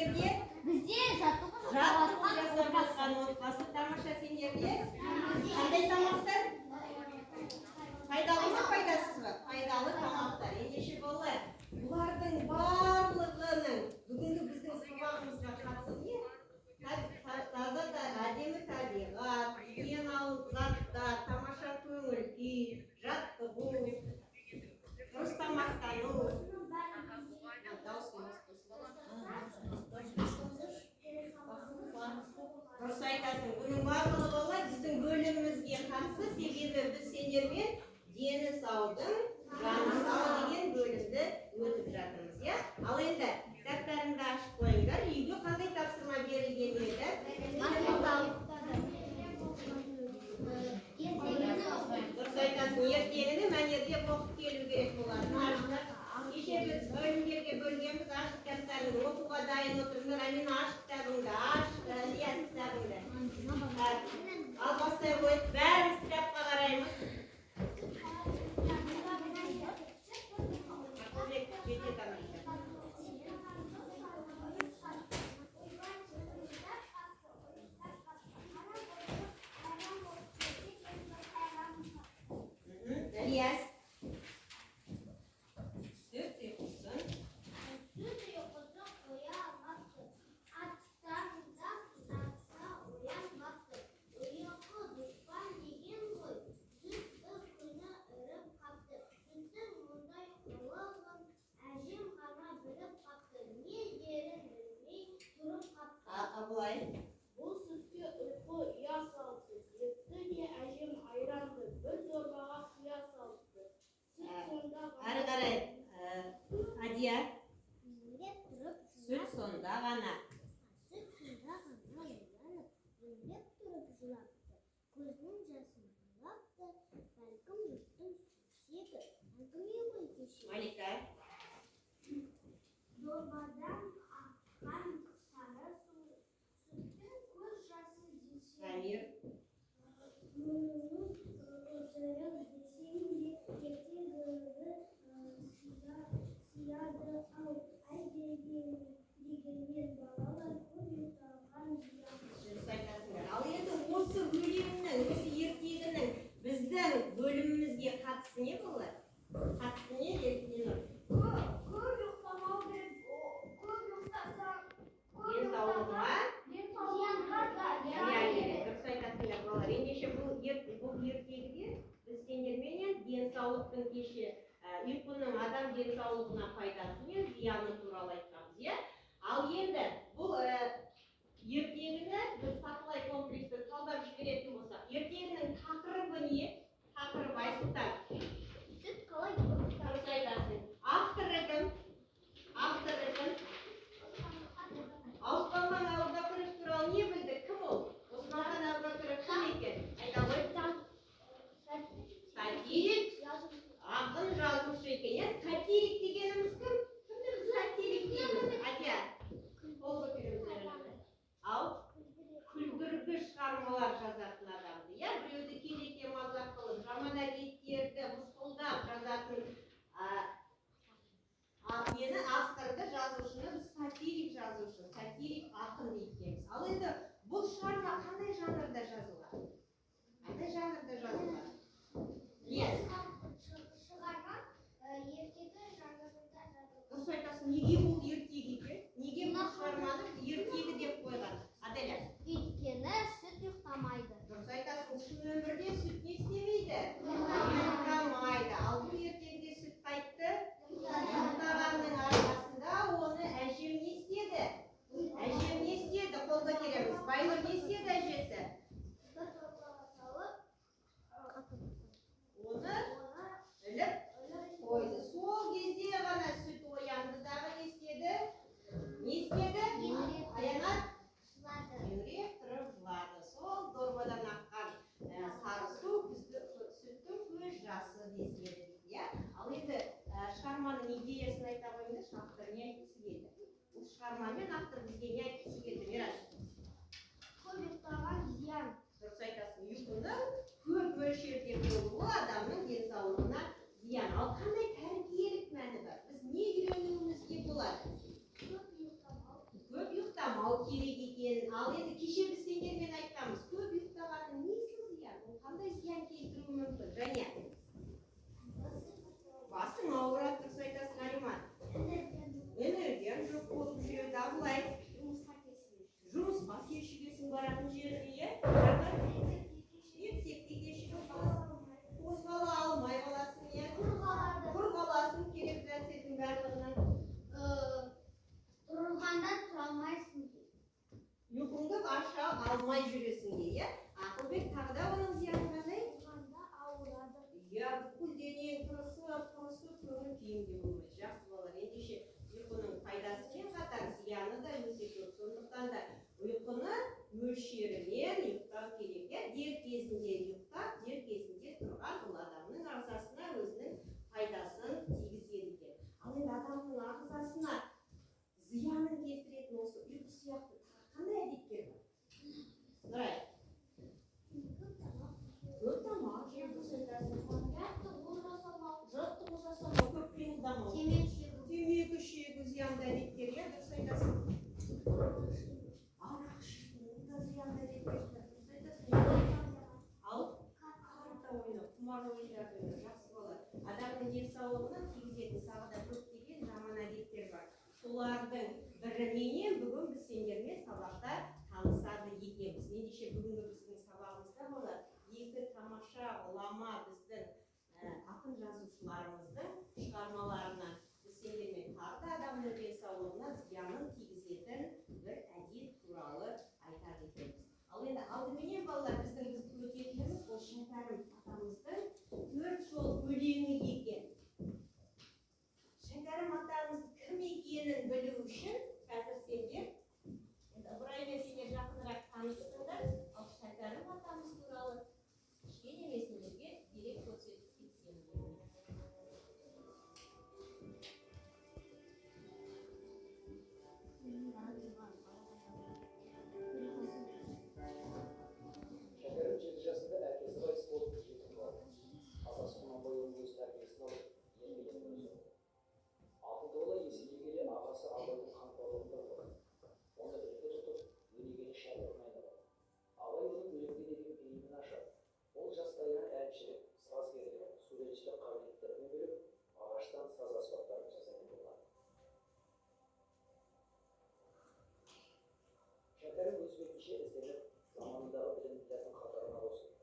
сендерде? Бізде жаттығу Жасап жатқан отбасы тамаша. Сендерде? Қандай тамақтар? Пайдалы ма, пайдасыз ба? Пайдалы тамақтар. Ендеше балалар, бұлардың барлығының бүгінгі біздің сабағымызға қатысы не? Таза да әдемі табиғат, гигиеналық заттар, тамаша көңіл күй, жаттығу, дұрыс тамақтану. Дұрыс айтасың. Бұның барлығы балалар біздің бөлімімізге қатысты, себебі біз сендермен дені саудың жаны сау деген бөлімді өтіп жатырмыз, иә? Ал енді кітаптарыңды ашып қойыңдар. Үйге қандай тапсырма берілген еді? Дұрыс айтасың. Ертеңіне мәнерде оқып келу керек болады. Кеше біз бөлімдерге бөлгенбіз, ашық кітаптарыңды оқуға дайын отырыңдар. Әмин, ашық кітабыңды, ашық Ілияс кітабыңды. Ал бастай қойып, бәріміз кітапқа қараймыз. Ілияс. Сүт ұйқысын. Сүт ұйқысын оянмапты. Аттарында жатса оянмапты. Ұйқы дұшпан деген ғой. Сүтті күні үріп қапты. Сүттің мұндай қылығын әжем ғана біліп қапты. Не дерін білмей тұрып қапты. Абылай. Бұл сүтке ұйқы ұя салды. Депті де әжем айранды бір дорбаға құя салды. Әрі қарай, Адия. Сүт сонда ғана. Сүт сонда ғана оянып, үндеп тұрып жылапты. Көзінің жасын айлапты, бәлкім жұрттың сүйегі. Әңгіме ғой кеше. Малика. Дорбадан аққан сары су, сүттің көз жасы десе. Амир. Мұныңыз отырып десең де, ертеңгілігі сияды ау. Дегенмен балалар көп ұйықтаған зиян. Ал енді осы өлеңнің, осы ертегінің біздің бөлімімізге қатысы не болады? Қатысы не деді? Көп ұйықтамау керек. Көп ұйықтасаң, Денсаулығыңа денсаулығыңа зиян келеді. Дұрыс айтасыңдар балалар. Ендеше бұл ертегіде біз сендерменен денсаулықтың кеше ұйқының адам денсаулығына пайдасы мен зияны туралы айтқанбыз, иә? Ал енді бұл ертегіні біз сақылай комплексті талдап жіберетін болсақ, ертегінің тақырыбы не? Тақырыбы Айсұлтан. сүт қалай Дұрыс айтасың. Авторы кім? Авторы кім? Ауыспанған Әбубәкіров туралы не білдік? Кім ол? Османхан Әбубәкіров кім екен? Айта ғой. Сатирик, ақын, жазушы екен. Сатирик дегеніміз кім? Кімді біз сатирик дейміз? Адия. Ол көтеріңіздер. Ал күлдіргі шығармалар жазатын адамды, иә? Біреуді келеке мазақ қылып, жаман әдеттерді мысқылдап жазатын нені авторды, жазушыны біз сатирик жазушы, сатирик ақын дейміз. Ал енді бұл шығарма қандай жанрда жазылған? Қандай жанрда жазылған? Yes. шығарма ертегі жанрында жазылған. Дұрыс айтасың, неге бұл ертегі екен? Неге бұл шығарманы ертегі деп қойған? Аделя. Өйткені сүт ұйықтамайды. Дұрыс айтасың, шын өмірде сүт не істемейді? Ұйықтамайды. Ал бұл ертегіде сүт қайтты? Ұйықтағанның арқасында оны әжем не істеді? Әжем не істеді? Қол көтереміз. Байнұр не істеді әжесі? Бір дорбаға салып, Оны іліп қойды. Сол кезде ғана сүт оянды дағы не істеді? Не істеді? Аянат еңіреп тұрып жылады. Сол дорбадан аққан сары су сүттің көз жасы деседі. Ал енді шығарманың идеясын айта қойыңызшы, автор не айтқысы келді? Бұл шығармамен автор бізге не айтқысы келді? Мирас. көп ұйықтаған зиян. Дұрыс айтасың, ұйқының көп мөлшерде болуы адамның денсаулығына зиян. Ал қандай тәрбиелік мәні бар? Біз не үйренуімізге болады? Көп ұйықтамау. Көп зиянын келтіретін осы ұйқы сияқты қандай әдеттер бар? Нұрай, көп тамақ жеу дұрыс айтасың. Жаттығу жасамау, көп қимылдамау. Темекі шегу зиянды әдеттер, иә, дұрыс айтасың. Арақ ішу, ол да зиянды әдеттер, дұрыс айтасың. Ал карта ойнау, құмар ойындарды ойнау жақсы болады. Адамның денсаулығына тигізетін тағы да көптеген жаман әдеттер бар. Солардың біріменен бүгін біз сендермен сабақта танысады екенбіз. Ендеше бүгінгі біздің сабағымызда болады екі тамаша ғұлама біздің ақын жазушыларымыздың шығармаларына біз сендермен тағы да адамның денсаулығына зиянын тигізетін бір әдет туралы айтар екенбіз. Ал енді алдыменен балалар біздің өтетініміз ол Шәкәрім атамыздың 4 жол өлеңі екен. Шәкәрім атамыз кім екенін білу үшін қазір сендер ыбыраймен сендер жақынырақ танысыңдар, ал Шәкәрім атамыз туралы кішкене сендерге дерек көрсетіп кетсем. Шәкәрім 7 жасында әкесі қайтыс болып жетім қалды. Атасы Құнанбай оның өз тәрбиесін алып, еңбектен өсірді. Алтынды бала есейе келе ағасы Абайдың қамқорлығында болды. Оны үлгі тұтып, өнегелі шәкіртіне айналды. Абай оның өлеңге деген бейімін ашады. Ол жастайынан әншілік, сазгерлік, суретшілік қабілеттерін біліп, ағаштан саз аспаптарын жасайтын болған. Шәкәрім өз бетінше ізденіп, заманындағы білімділердің қатарына қосылды.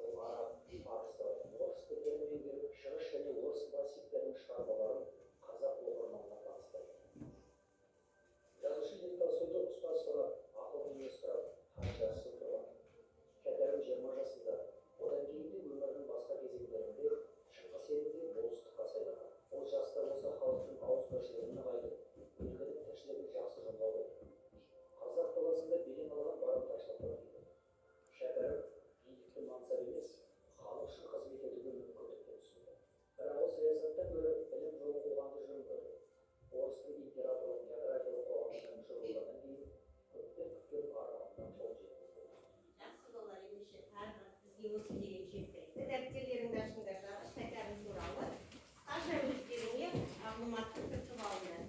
Ол араб, парсы, орыс тілдерін меңгеріп, шығыс және орыс классиктерінің шығармаларын қазақ оқырманына таныстырды. Жазушы Ел Толстойды ұстаз санап, ақыл-кеңес сұрап, хат жазысып тұрған. Шәкәрім 20 жасында, одан кейін де өмірінің басқа кезеңдерінде Шыңғыс елінде болыстыққа сайланған. Ол жаста болса халықтың ауызбіршілігін нығайтып, өлкенің тіршілігін жақсы жолдауды. Қазақ даласында белең алған барымташылық дейді. Шәкәрім билікті мансап емес, халық үшін қызмет етуге мүмкіндік деп түсінді. Бірақ ол саясаттан гөрі білім жолын қуғанды жөн көрді. Орыстың императорлық географиялық қоғамының шығуларынан кейін көптен күткен арманына қол жеткізді. Жақсы балалар, ендеше тағы бізге осы деген жеткілікті. Дәптерлеріңді ашыңдар, Шәкәрім туралы қысқаша өздеріңе мағлұматты кіртіп алыңдар.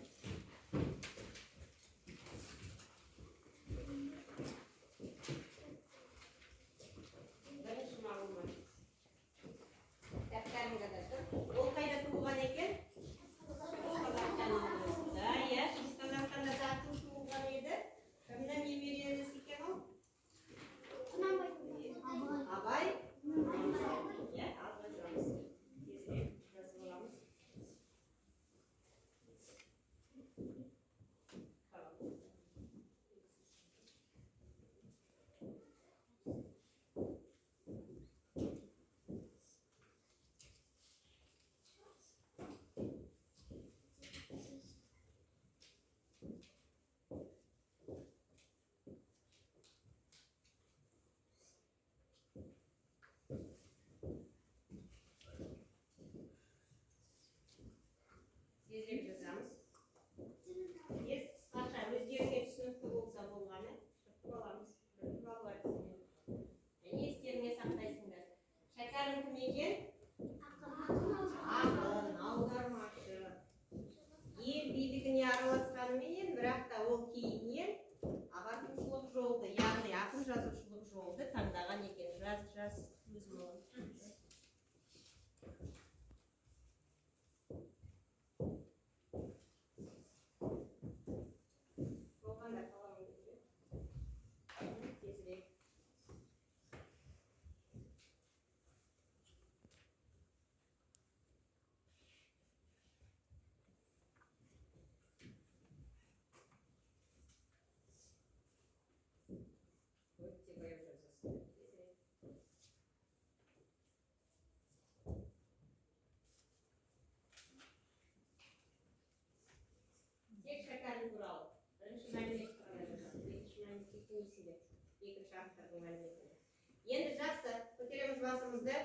Бірінші мағлұмат. Дәптеріңді де тұр. Ол қайда туылған екен? Қазақстан облысында. Иә, шығыс Қазақстанда да туылған еді. Кімнің немересі екен ол? Абай. Иә, алға жүреміз. Тезірек жазып аламыз. Тезірек жазамыз. Қысқаша өздеріңе түсінікті болса болғаны кіртіп аламыз. Кіртіп алып айтсың. Естеріңе сақтайсыңдар. Шәкәрім кім екен? Ақын, аудармашы. Ел билігіне араласқанменен, бірақ та ол кейіннен ағартушылық жолды, яғни ақын жазушылық жолды таңдаған екен. Жаз, өзім оған. Тек Шәкәрім туралы. Бірінші мәлімет туралы жазамыз. Екінші мәлімет несінде? Екінші автордың мәліметінде. Енді жақсы, көтереміз басымызды.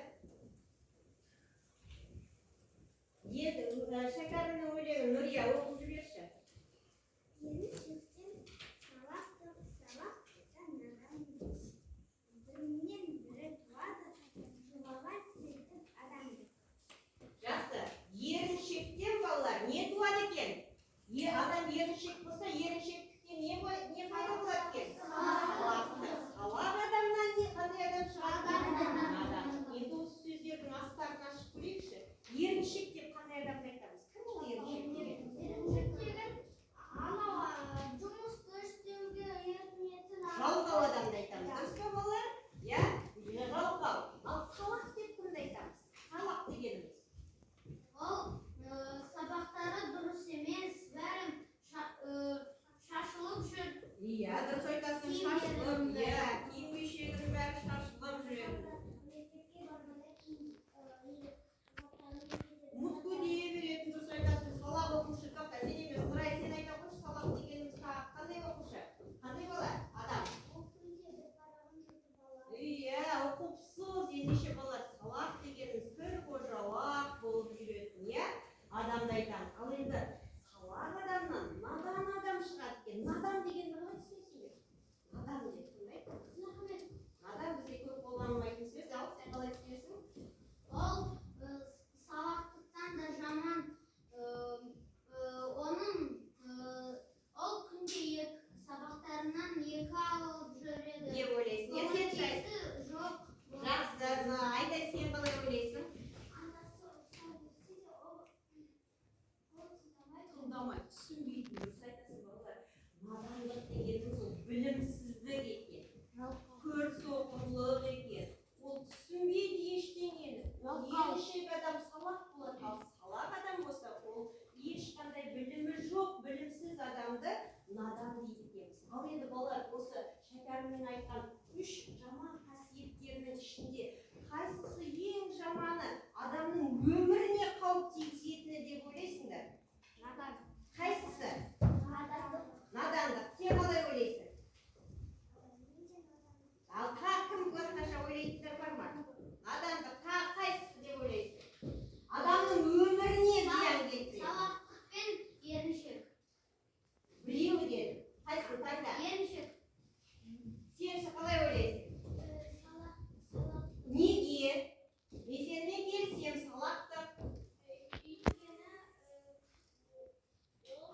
Енді Шәкәрімнің өлеңін Нұрия оқып жіберші. жұмысты істеуге ерінетін Жалқау адамды айтамыз. Дұрыс па балалар? Иә? Жалқау. Ал салақ деп кімді айтамыз? Салақ дегеніміз. ол сабақтары дұрыс емес, бәрін шашылып жүр. Иә, дұрыс айтасың, шашылып, иә, киім кешегінің бәрі шашылып жүреді. Ұмытып дей беретін, дұрыс айтасың, салақ оқушы. Тоқта, сен емес, Нұрай, сен айта қойшы, салақ дегеніміз қандай оқушы? Қандай бала? Адам. Иә, ұқыпсыз, ендеше балалар, салақ дегеніміз кір қожалақ болып жүретін, иә? Адамды айтамыз. Ал енді салақ адамнан надан адам шығады екен. Надан дегенді қалай түсінесіңдер? Надан деп қандай? Надан бізде көп қолданылмайтын сөз, ал сен қалай түсінесің? Ол сабақтықтан да жаман. Ол күнде сабақтарынан 2 алып жүреді. Не ойлайсың? Не сен жайсың? Жоқ. Жақсы, айта сен қалай ойлайсың? Тыңдамай, түсінбейтін дұрыс айтасың балалар. Надандық дегеніміз ол білімсіздік екен. Көрсоқырлық екен. Ол түсінбейді ештеңені. Ол еріншек адам салақ болады. Ал салақ адам болса, ол ешқандай білімі жоқ, білімсіз адамды надан дейді екенбіз. Ал енді балалар, осы шәкәрімнің айтқан 3 жаман қасиеттерінің ішінде қайсысы ең жаманы адамның өміріне қауіп тигізетіні деп ойлайсыңдар? Қайсысы? Надандық. Сен қалай ойлайсың? Ал тағы кім басқаша ойлайтындар бар ма? Надандық. Тағы қайсысы деп ойлайсың? Адамның өміріне зиян келтіреді. Салақтық пен еріншек. Біреуі деді. Қайсысын таңда? Еріншек. Сен қалай ойлайсың? Неге? Мен сенімен келісем, салақтық.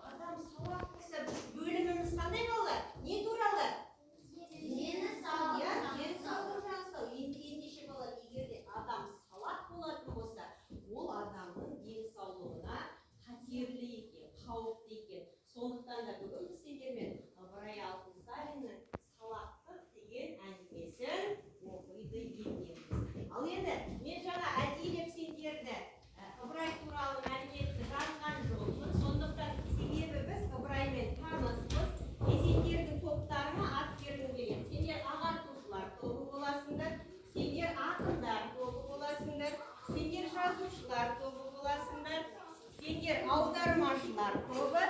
Адам салақ болса, бөліміміз қандай балалар? Не туралы? Дені сау. Иә, денсаулық жағы. Ендеше балалар, егер де адам салақ болатын болса, ол адамның денсаулығына қатерлі екен, қауіпті екен. Сондықтан да бүгін біз сендермен Ыбырай Алтынсариннің салақтық деген әңгімесін оқиды екенбіз. Ал енді мен жаңа әдейілеп сендерді Ыбырай туралы мәліметті жазған жоқпын. Сондықтан себебі біз Ыбыраймен таныспыз. Сендердің топтарына ат бергім келеді. Сендер ағартушылар тобы боласыңдар, сендер ақындар тобы боласыңдар, сендер жазушылар тобы боласыңдар, сендер аудармашылар тобы,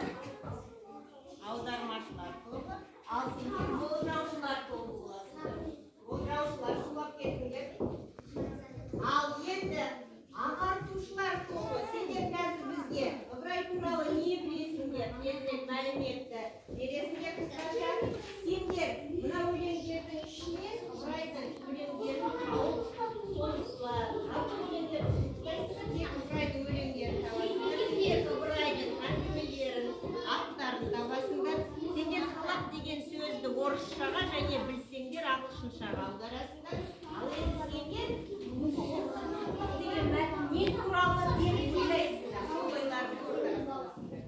ал сендер болжаушылар тобы боласыңдар. Болжаушылар шулап кетіңдер. Ал енді ағартушылар тобы, сендер қазір бізге Ыбырай туралы не білесіңдер? Тезірек мәліметті бересіңдер қысқаша. Сендер мына өлеңдердің ішінен Ыбырайдың өлеңдерін тауып, өлеңдерді Ыбырайдың өлеңдерін табасыңдар. Сендер Ыбырайдың әңгімелерін, аттарын табасыңдар. Сендер салақ деген сөзді орысшаға және білсеңдер ағылшыншаға аударасыңдар. Ал енді сендер салақтық деген не туралы деп ойлайсыңдар? Сол ойларды орындасыңдар.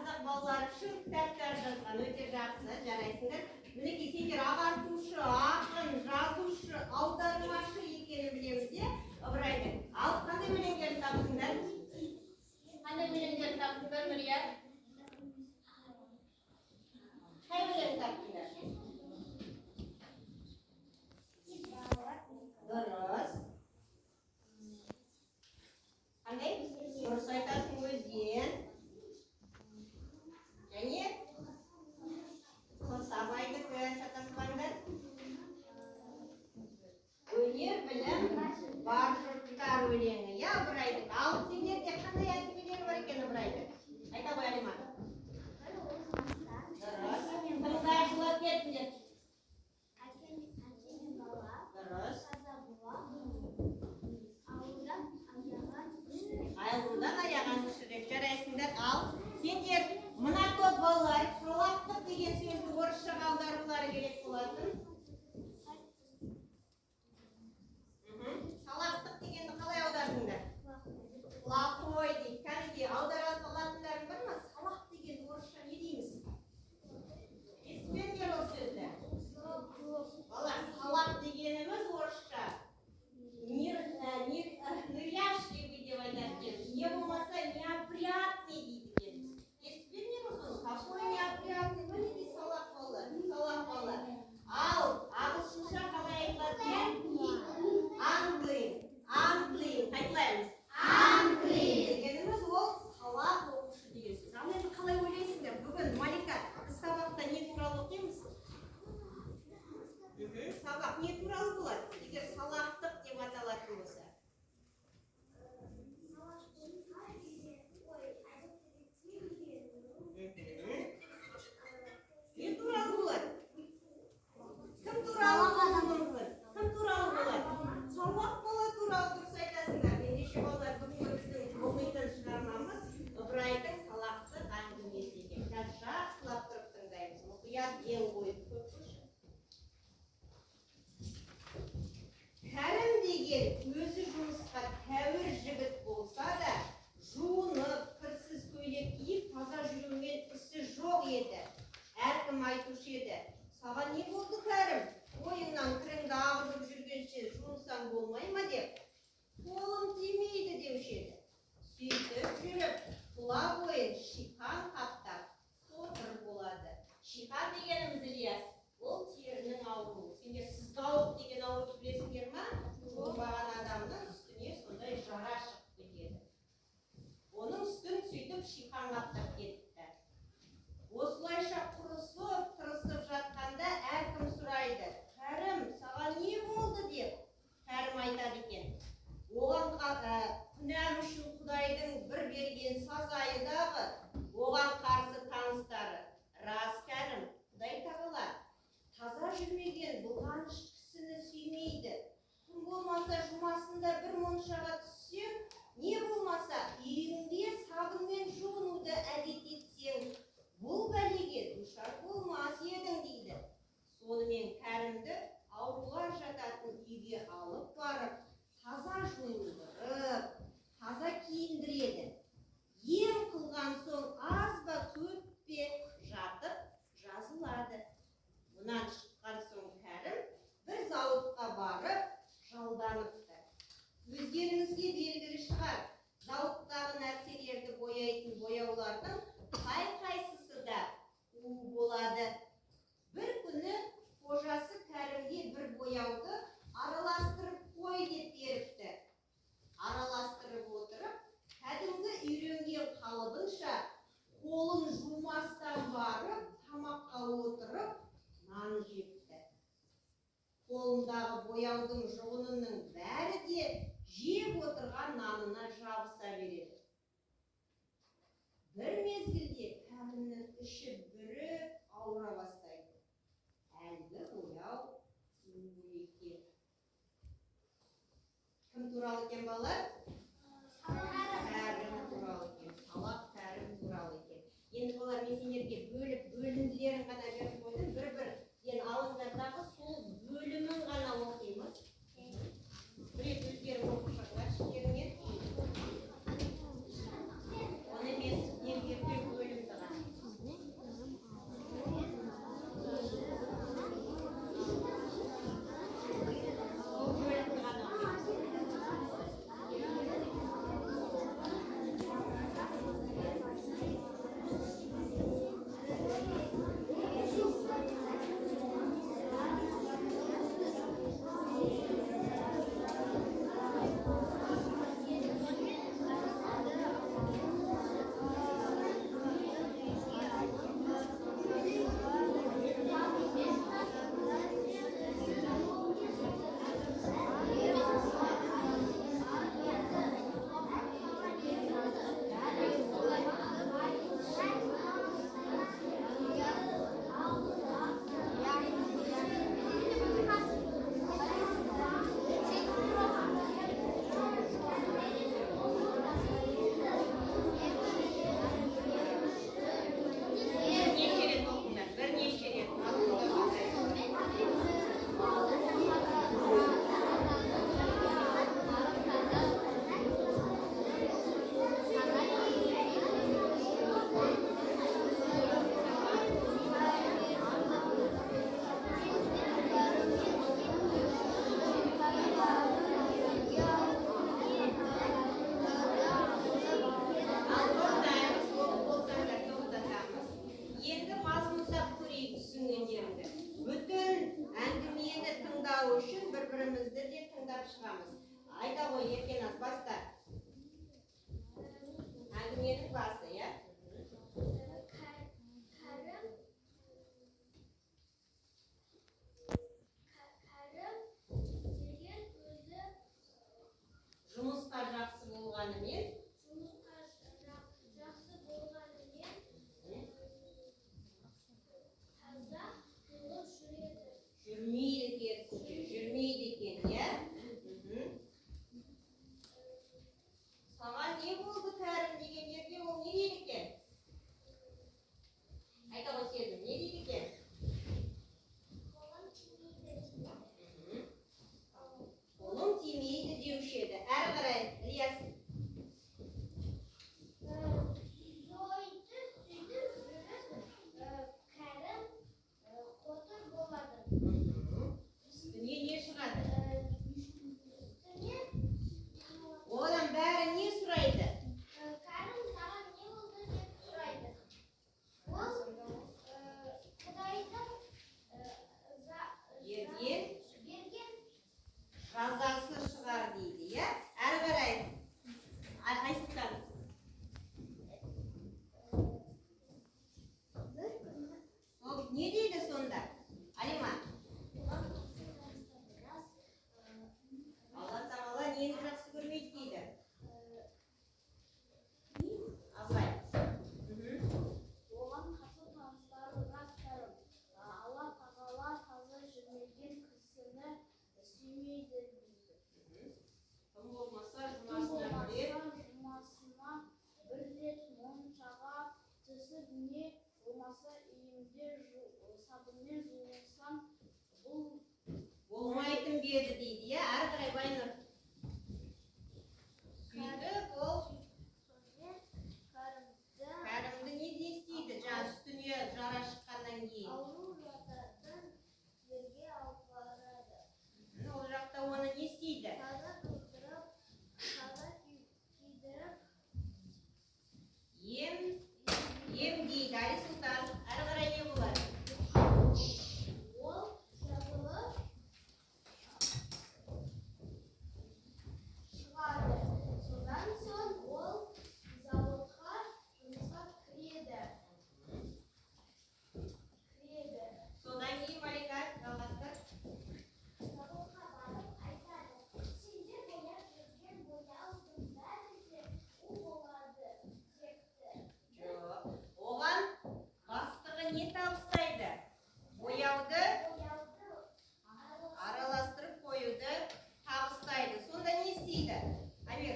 қазақ балалары үшін кітаптар жазған, өте жақсы, жарайсыңдар. Мінекей сендер ағартушы, ақын, жазушы, аудармашы екенін білеміз де, Ыбырайдың. Ал қандай өлеңдерін таптыңдар? Қандай өлеңдерін таптыңдар, Нұрия? Қай өлең таптыңдар? Дұрыс. Қандай? Дұрыс айтасың, өзен. Және Абайдікі, шатаспаңдар. Өнер, білім, бар жұрттар өлеңі. Я, Ыбырайдың. Ал сендерде қандай әңгімелер бар екен, Ыбырайдың? Айта ғой, Алима. Дұрыс. Тыңда жылап кетіңдер. Дұрыс. Айлудан аяған мүшірек жарайсыңдар. Ал сендер мына топ балалар салақтық деген сөзді орысшаға аударулары керек болатын. Салақтық дегенді қалай аудардыңдар? Плохой дейді. Кәдімгі аударатын алатындарың бар ма? Салақ дегенді орысша не дейміз? Естіпендер ол сөзді. Балалар, салақ дегеніміз орысша ныряшливый деп айтады. Не болмаса неопрятный дейді. Естіпендер ол какой неопрятный, мінекей салақ балалар. Ал ағылшынша қалай айтылады? Unclean. Айтылаймыз. Unclean дегеніміз ол салақ болушы деген сөз. Ал енді қалай ойлайсыңдар? Бүгін Малика біз сабақта не туралы оқимыз? Сабақ не туралы болады? Егер салақтық деп аталатын болса. Не туралы болады? Кім туралы болуы мүмкін? Кім туралы болады? Салақ бала туралы дұрыс айтасыңдар. Ендеше балалар, бүгінгі біздің оқитын шығармамыз Ыбырайдың салақтық әңгімесі екен. Қазір жақсылап тұрып тыңдаймыз. Мұқият ден қойып көп көрші. Кәрім деген өзі жұмысқа тәуір жігіт болса да, жуынып, кірсіз көйлек киіп, таза жүрумен ісі жоқ еді. Әркім айтушы еді. Саған не болды, Кәрім? Ойыңнан кіріңді ағызып жүргенше жуынсаң болмай ма деп? Қолым тимейді деуші еді. Сөйтіп жүріп, тұла бойын шиқан қаптап, сотыр болады. Шиқан дегеніміз, Ильяс, ол терінің ауруы. Сендер сыздауық деген ауруды білесіңдер ма? Жуынбаған адамның үстіне сондай жара шығып кетеді. Оның үстін сөйтіп шиқан қаптап кетті. Осылайша құрысып, тырысып жатқанда әркім сұрайды: Кәрім, саған не болды деп? Кәрім айтады екен: оған күнәм үшін Құдайдың бір берген сазайы дағы, оған қарсы таныстары. Рас, Кәрім, Құдай тағала таза жүрмеген бұлғаныш кісіні сүймейді. Кім болмаса жұмасында бір моншаға түссең, не болмаса үйіңде сабынмен жуынуды әдет етсең, бұл бәлеге душар болмас едің дейді. Сонымен Кәрімді ауруға жататын үйге алып барып, таза жуындырып, таза киіндіреді. Ем қылған соң аз ба көп пе жатып жазылады. Мұнан шыққан соң Кәрім бір зауытқа барып жалданыпты. Өздеріңізге белгілі шығар, зауыттағы нәрселерді бояйтын бояулардың қай-қайсысы да у болады. Бір күні қожасы Кәрімге бір бояуды араластырып қой деп беріпті. Араластырып отырып, кәдімгі үйренген қалыбынша қолын жумастан барып, тамаққа отырып, нан жепті. Қолындағы бояудың жұғынының бәрі де жеп отырған нанына жабыса береді. Бір мезгілде Кәрімнің іші бүріп ауыра бастайды. Әлгі бояу екен. Кім туралы екен, балалар? Кәрім туралы екен. Салақ Кәрім туралы екен. Енді балалар, мен сендерге бөлімдерін ғана беріп қойдым. Бір-бір алыңдардағы сол бөлімін ғана оқимыз. Бір рет өздерің оқып шығыңдар іштеріңнен. Оны мен сіздерге аяқтап шығамыз. Айта ғой Еркеназ, баста. Әңгіменің басы, иә? Жұмысқа жақсы болғанымен жүрмейді екен, иә? Саған не болды Кәрім деген жерде ол не дейді екен? Айта ғой Сезім, не дейді екен? Қолым тимейді деуші еді. Әрі қарай, Ілияс. Үстіне не шығады? Одан бәрі не сұрайды? Жазасы шығар дейді, иә? Әрі қарай. Айсұлтан. Не дейді сонда? Алима. Алла тағала нені жақсы көрмейді дейді? Абылай. Оған қасы таныстары рас кәрім. Алла тағала таза жүрмеген кісіні сүймейді дейді. Тым болмаса жұмасына бір рет моншаға түсіп не болмаса үйімде сабынмен жуылсам бұл болмайтын беді дейді, иә? Әрі қарай Байнұр. Сөйтіп ол Кәрімді не істейді? Жаңа үстіне жара шыққаннан кейін. Ол жақта оны не істейді? Ем дейді. Айсұлтан, әрі қарай не болады? Ол жазылып шығады. Содан соң ол заводқа жұмысқа кіреді. Содан кейін Малика жалғастыр. Заводқа барып айтады: сендер бояп жүрген бояудың бәрі де у болады депті. Жоқ. Оған бастығы не табыстайды? Бояуды араластырып қоюды табыстайды. Сонда не істейді? Амир,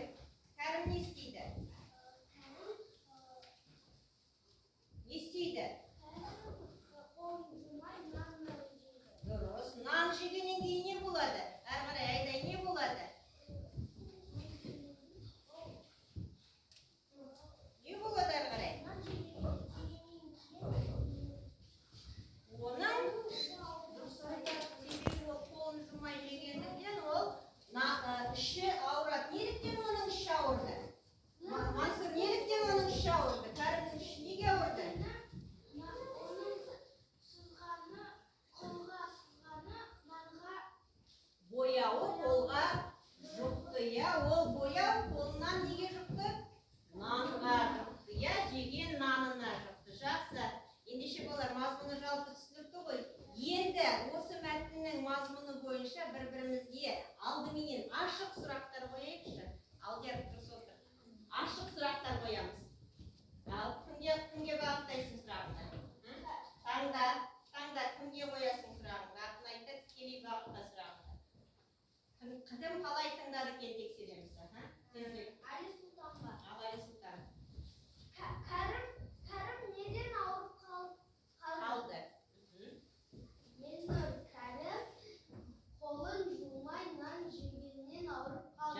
Кәрім не істейді? Не істейді? Дұрыс. Нан жегеннен кейін не болады? Әрі қарай Айдай, не болады? Не болады әрі қарай? Оның дұрыс айтады, себебі ол қолын жумай жегендіктен ол іші ауырады. Неліктен оның іші ауырды? Мансұр, неліктен оның іші ауырды? Кәрімнің іші неге ауырды? Бояуы қолға жұқты, иә? Ол бояу қолынан неге жұқты? Нанға жұқты, иә? Жеген нанына жұқты. Жақсы. Ендеше болар, мазмұны жалпы түсінікті ғой. Енді осы мәтіннің мазмұны бойынша бір-бірімізге алдыменен ашық сұрақтар қояйықшы. Алдияр дұрыс отыр. Ашық сұрақтар қоямыз. Ал кімге бағыттайсың сұрағыңды? Таңда кімге қоясың сұрағыңды? Атын айтты, тікелей бағытта сұрағыңды. Кім қалай тыңдады екен тексереміз. Айсұлтанға. Ал Айсұлтан. Кәрім неден ауырып қалды? Кәрім қолын жумай нан жегеннен ауырып қалды.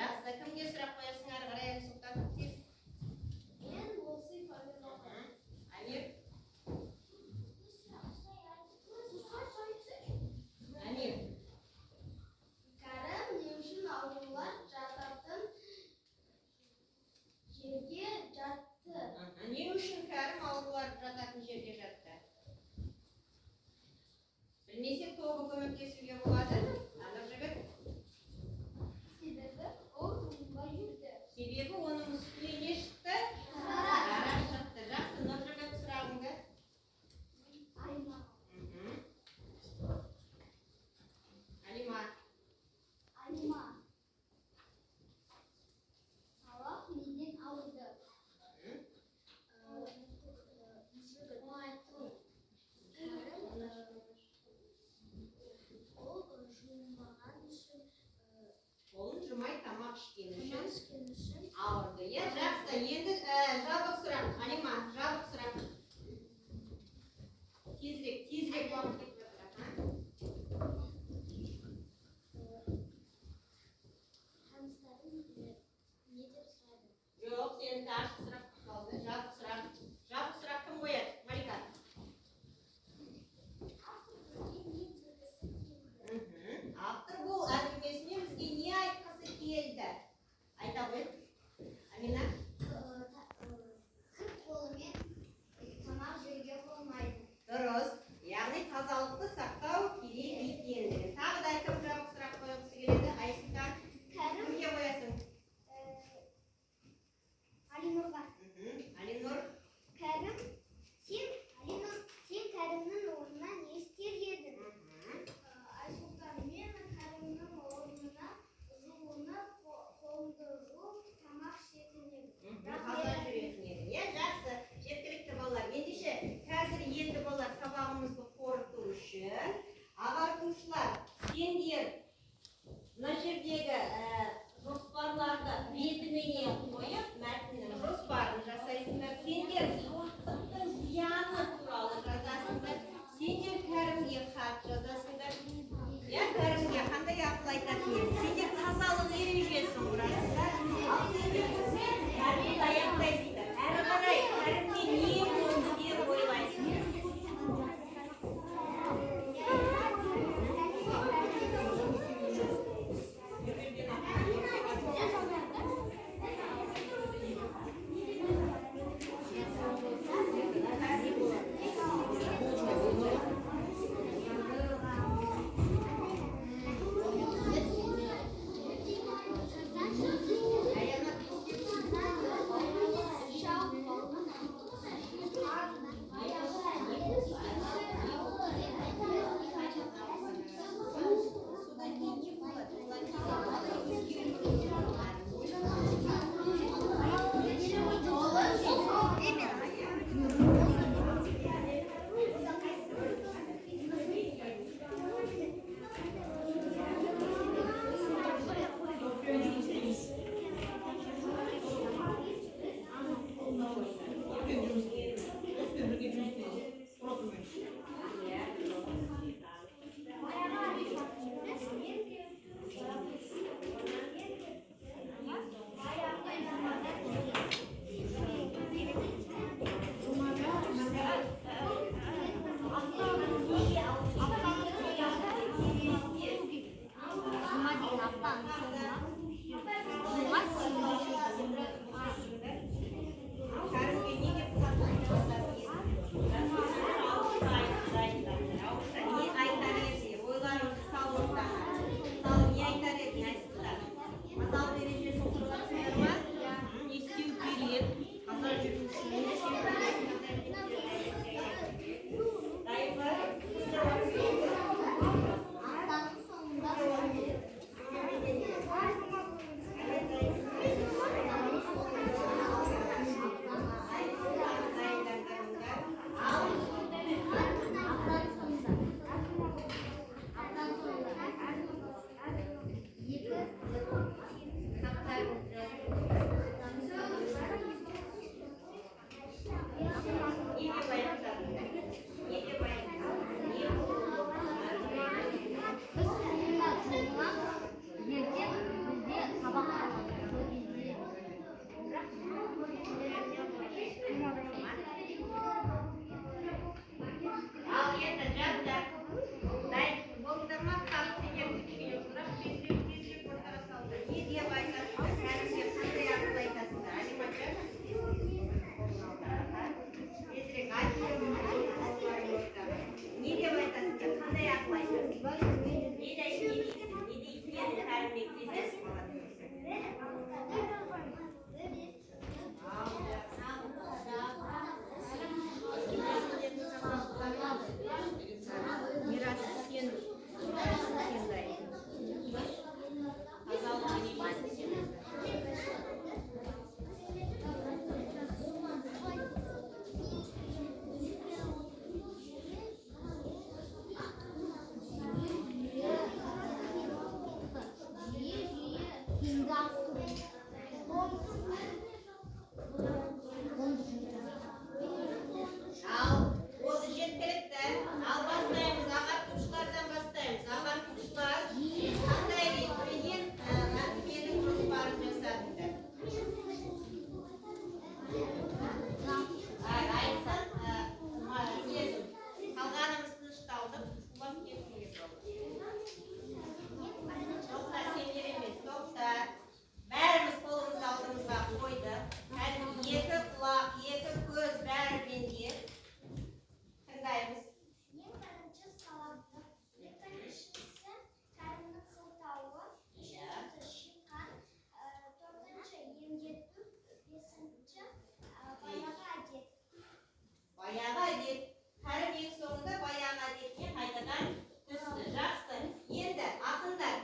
соңында баяғы әдетіне қайтадан түсті. Жақсы. Енді ақындар.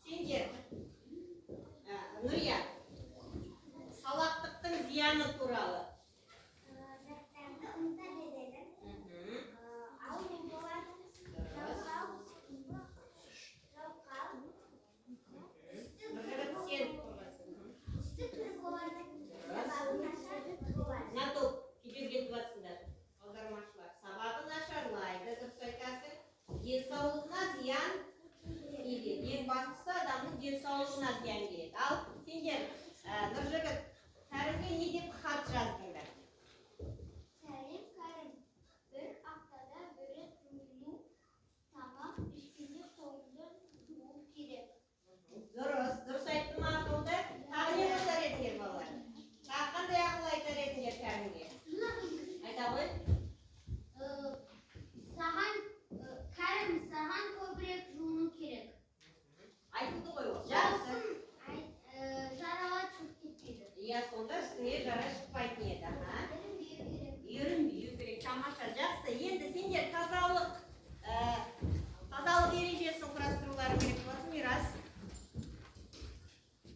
Сендер. Нұрия. Салақтықтың зияны туралы. Заттарды ұмытар едім. Ал мен болатын жалқау, үсті түрі болады, сабағы нашар болады. Натоп, кедер кетіп жатсыңдар. Аудармашылар. Сабағы нашарлайды, дұрыс айтасың. Денсаулығына зиян келеді. Ең бастысы адамның денсаулығына зиян келеді. Ал сендер, Нұржігіт, Кәрімге не деп хат жаздыңдар? Кәрім, бір аптада бір рет жуыну, тамақ ішкенде қолыңды жуу керек. Дұрыс айтты ма ақылды? Тағы не қосар едіңдер балалар? Тағы қандай ақыл айтар едіңдер Кәрімге? Айта ғой. Кәрім, саған көбірек жуыну керек. Айтылды ғой ол. Жақсы. Жарала шығып кетпейді. Иә, сонда үстіңе жара шықпайтын еді. Ерінбеу керек. Тамаша, жақсы. Енді сендер тазалық ережесін құрастырулары керек болатын Мирас.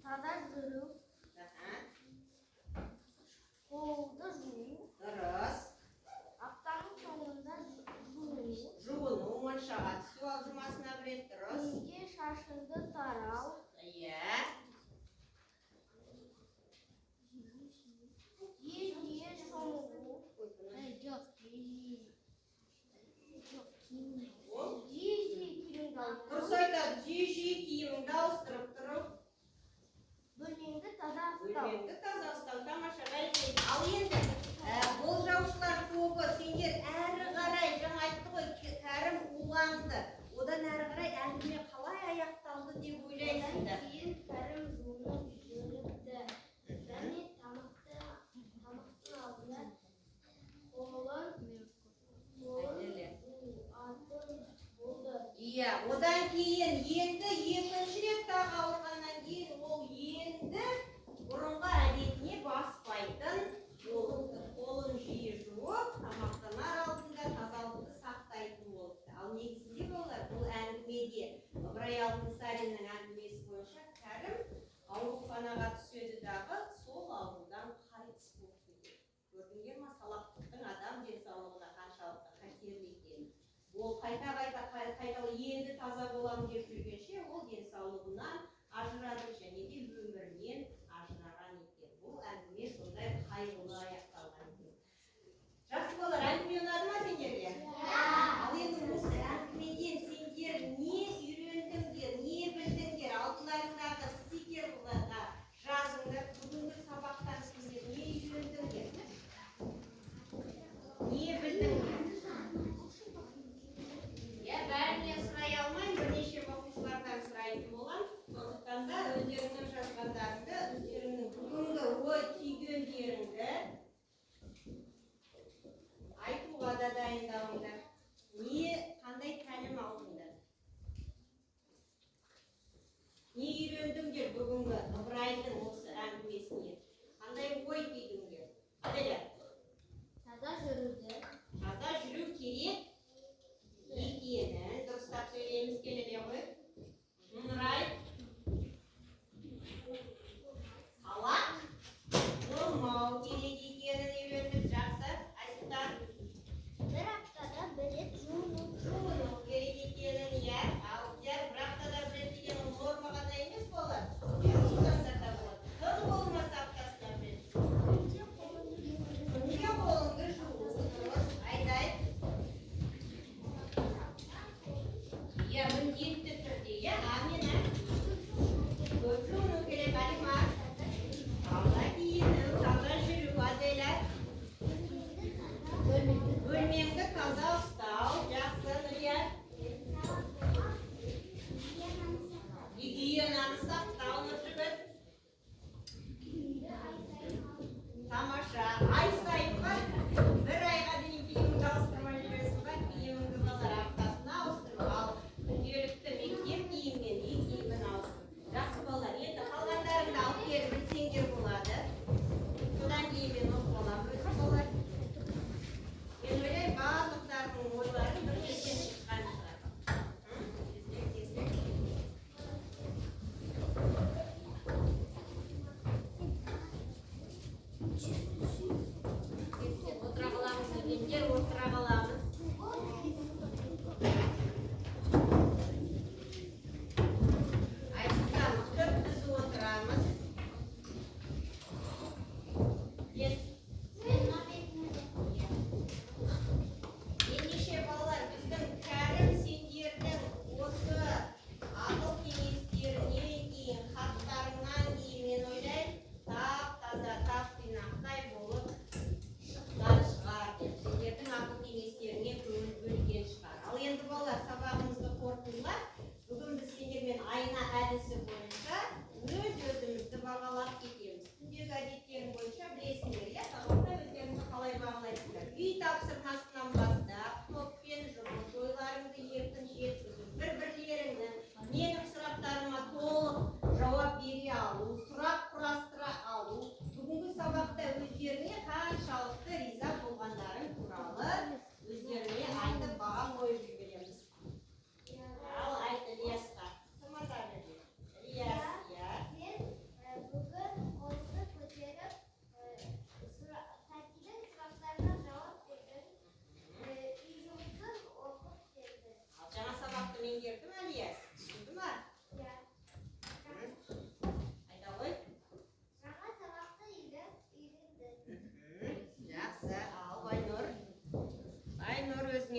Таза жүру, қолды жуу, Дұрыс. аптаның соңында жуу, Жуыну, моншаға түсу ал жұмасына бір рет. Дұрыс. күнге шашыңды тарау, Иә. жиі шомылу, жиі киімді Дұрыс ауыстыру, айтады. Жиі киіміңді ауыстырып тұру. бөлмеңді таза ұстау. Бөлмеңді таза ұстау. Тамаша, бәрекелді. Ал енді болжаушылар тобы сендер әрі қарай, жаңа айтты ғой, Кәрім уланды. Одан әрі қарай әңгіме қалай аяқталды деп ойлайсыңдар. Кейін Кәрім жуынып жүріпті. Және тамақтың алдында қолын болды. Иә, одан кейін енді екінші рет тағы ауырғаннан кейін ол енді бұрынғы әдетіне баспайтын болыпты. Қолын жиі жуып, тамақтанар алдында тазалықты сақтайтын болыпты. Ал негізінде болар, бұл әңгімеде Ыбырай Алтынсариннің әңгімесі бойынша Кәрім ауруханаға түседі дағы сол аурудан қайтыс болды. Көрдіңдер ме, салақтықтың адам денсаулығына қаншалықты қатерлі екенін. Ол қайта енді таза боламын деп жүргенше ол денсаулығынан ажырады және де өмірінен ажыраған екен. Бұл әңгіме сондай қайғылы аяқталған екен. Жақсы балалар, әңгіме ұнады ма сендерге? Ал енді осы әңгімеден сендер не үйрендіңдер, не білдіңдер? Алдыларыңдағы стикерлерға жазыңдар. Бүгінгі сабақтан сендер не үйрендіңдер? Не білдіңдер? Бәріне сұрай алмаймын, бірнеше оқушылардан сұрайтын болам. Сондықтан да өздеріңнің жазған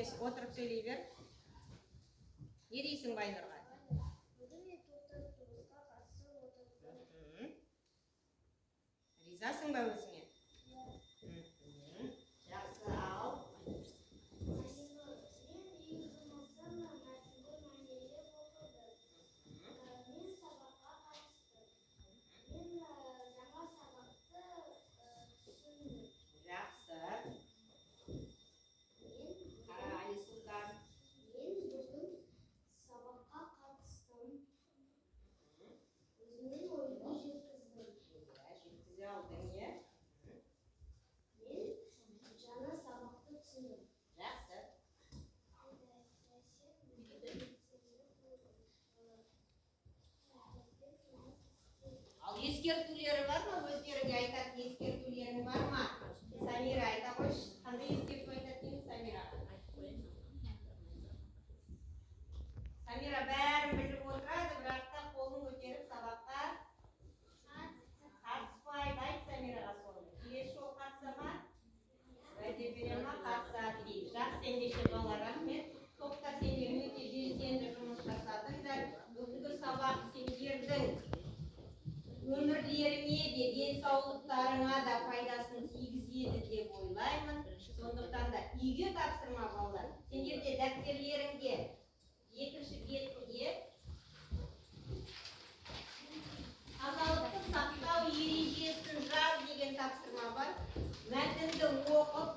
өзіңе отырып сөйлей бер. Не дейсің Байнұрға? Бүгін мен тоқтар тұрысқа қатысып отырмын. Ризасың ба өзіңе? Жақсы, ал. Мен үй жұмысын мәтінді мәнерлеп оқыдым. Мен сабаққа қатыстым. Мен жаңа сабақты түсіндім. Жақсы. Мен Қара Алисултан. бүгін сабаққа қатыстым. Өзімнің ойымды жеткіздім. Жеткізе алдың, иә? Мен жаңа сабақты түсіндім. Жақсы. Ал ескертулері бар ма? Өздеріңе айтатын ескертулерің бар ма? Самира айта қойшы. Қандай ескерту айтатын едің Самира? Самира бәрін біліп отырады, бірақ та қолын көтеріп сабаққа қатыспайды. Айт Самираға соны. Келесі жолы қатыса ма? Уәде бере ма? Қатысады дейді. Жақсы ендеше балалар, рахмет. Топта сендер өте белсенді жұмыс жасадыңдар. Бүгінгі сабақ сендердің өмірлеріңе де, денсаулықтарыңа да пайдасын тигізеді деп ойлаймын. Сондықтан да үйге тапсырма балалар. Сендер де дәптерлеріңде екінші бетінде тазалықты сақтау ережесін жаз деген тапсырма бар. Мәтінді оқып,